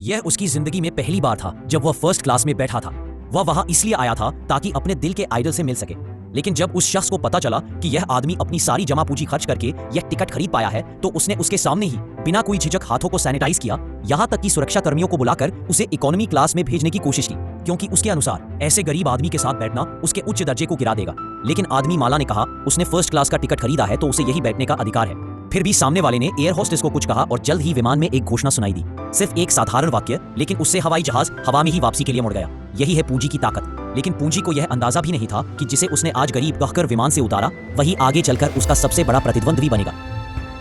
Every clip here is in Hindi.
यह उसकी जिंदगी में पहली बार था जब वह फर्स्ट क्लास में बैठा था। वह वहां इसलिए आया था ताकि अपने दिल के आइडल से मिल सके। लेकिन जब उस शख्स को पता चला कि यह आदमी अपनी सारी जमा पूंजी खर्च करके यह टिकट खरीद पाया है, तो उसने उसके सामने ही बिना कोई झिझक हाथों को सैनिटाइज किया, यहाँ तक कि सुरक्षा कर्मियों को बुलाकर उसे इकोनॉमी क्लास में भेजने की कोशिश की, क्योंकि उसके अनुसार ऐसे गरीब आदमी के साथ बैठना उसके उच्च दर्जे को गिरा देगा। लेकिन आदमी माला ने कहा उसने फर्स्ट क्लास का टिकट खरीदा है तो उसे यही बैठने का अधिकार है। फिर भी सामने वाले ने एयर होस्टेस को कुछ कहा और जल्द ही विमान में एक घोषणा सुनाई दी। सिर्फ एक साधारण वाक्य, लेकिन उससे हवाई जहाज हवा में ही वापसी के लिए मुड़ गया। यही है पूंजी की ताकत। लेकिन पूंजी को यह अंदाजा भी नहीं था कि जिसे उसने आज गरीब कहकर विमान से उतारा, वही आगे चलकर उसका सबसे बड़ा प्रतिद्वंद्वी बनेगा।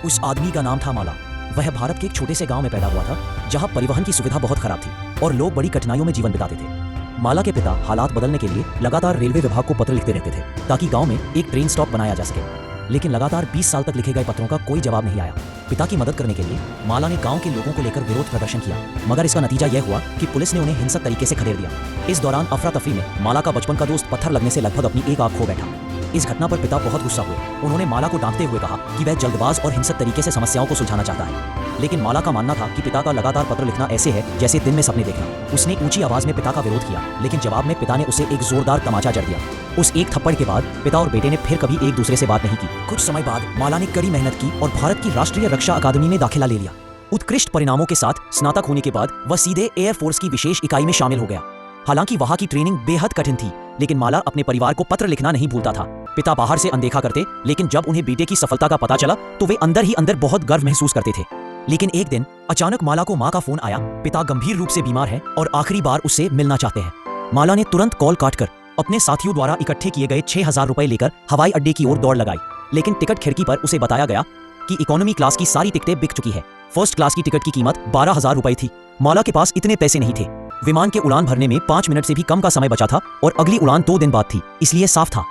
उस आदमी का नाम था माला। वह भारत के एक छोटे से गांव में पैदा हुआ था, जहां परिवहन की सुविधा बहुत खराब थी और लोग बड़ी कठिनाइयों में जीवन बिताते थे। माला के पिता हालात बदलने के लिए लगातार रेलवे विभाग को पत्र लिखते रहते थे ताकि गांव में एक ट्रेन स्टॉप बनाया जा सके। लेकिन लगातार 20 साल तक लिखे गए पत्रों का कोई जवाब नहीं आया। पिता की मदद करने के लिए माला ने गांव के लोगों को लेकर विरोध प्रदर्शन किया, मगर इसका नतीजा यह हुआ कि पुलिस ने उन्हें हिंसक तरीके से खदेड़ दिया। इस दौरान अफरा तफरी में माला का बचपन का दोस्त पत्थर लगने से लगभग अपनी एक आंख खो बैठा। इस घटना पर पिता बहुत गुस्सा हुए। उन्होंने माला को डांटते हुए कहा कि वह जल्दबाज और हिंसक तरीके से समस्याओं को सुलझाना चाहता है। लेकिन माला का मानना था कि पिता का लगातार पत्र लिखना ऐसे है जैसे दिन में सपने देखना। उसने ऊंची आवाज में पिता का विरोध किया, लेकिन जवाब में पिता ने उसे एक जोरदार तमाचा जड़ दिया। उस एक थप्पड़ के बाद पिता और बेटे ने फिर कभी एक दूसरे से बात नहीं की। कुछ समय बाद माला ने कड़ी मेहनत की और भारत की राष्ट्रीय रक्षा अकादमी में दाखिला ले लिया। उत्कृष्ट परिणामों के साथ स्नातक होने के बाद वह सीधे एयरफोर्स की विशेष इकाई में शामिल हो गया। हालांकि वहां की ट्रेनिंग बेहद कठिन थी, लेकिन माला अपने परिवार को पत्र लिखना नहीं भूलता था। पिता बाहर से अनदेखा करते, लेकिन जब उन्हें बेटे की सफलता का पता चला तो वे अंदर ही अंदर बहुत गर्व महसूस करते थे। लेकिन एक दिन अचानक माला को मां का फोन आया। पिता गंभीर रूप से बीमार है और आखिरी बार उससे मिलना चाहते हैं। माला ने तुरंत कॉल काटकर अपने साथियों द्वारा इकट्ठे किए गए 6000 रुपए लेकर हवाई अड्डे की ओर दौड़ लगाई। लेकिन टिकट खिड़की पर उसे बताया गया कि इकोनॉमी क्लास की सारी टिकटें बिक चुकी है। फर्स्ट क्लास की टिकट की कीमत 12000 रुपए थी। माला के पास इतने पैसे नहीं थे। विमान के उड़ान भरने में 5 मिनट से भी कम का समय बचा था और अगली उड़ान 2 दिन बाद थी, इसलिए साफ था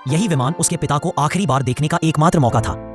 यही विमान उसके पिता को आखिरी बार देखने का एकमात्र मौका था।